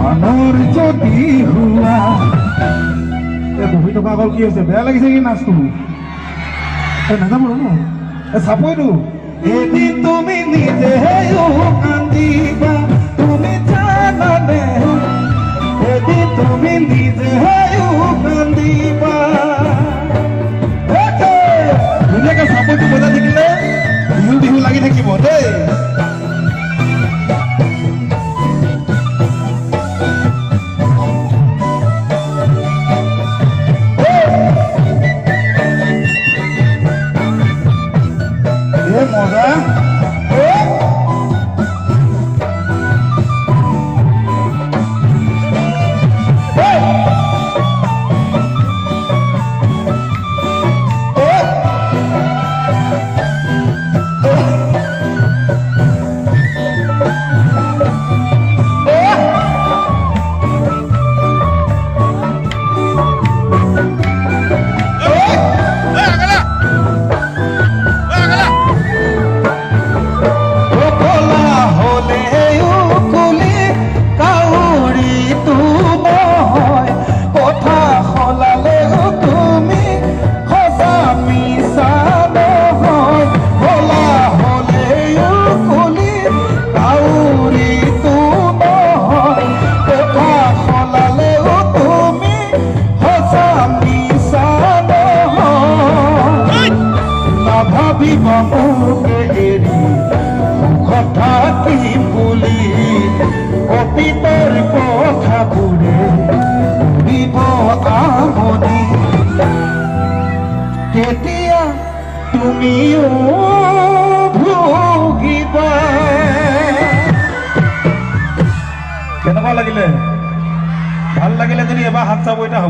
আনৰ যদি হোৱা বহি থকা অকল কি হৈছে বেয়া লাগিছে কি নাচটো নাযাব ন চাপইতো এদিন তুমি নিজে কান্দিবা তুমি জানানে এদিন তুমি নিজে কান্দিবা ধুনীয়াকে চাপইটো বজাই থাকিলে বিহু বিহু লাগি থাকিব দেই মজা কথা কি বুলি অতীতৰ কথাবোৰে দিব আমনি তেতিয়া তুমিও ভুগিবা কেনেকুৱা লাগিলে ভাল লাগিলে যদি এবাৰ হাত চাব এতিয়া হ'ব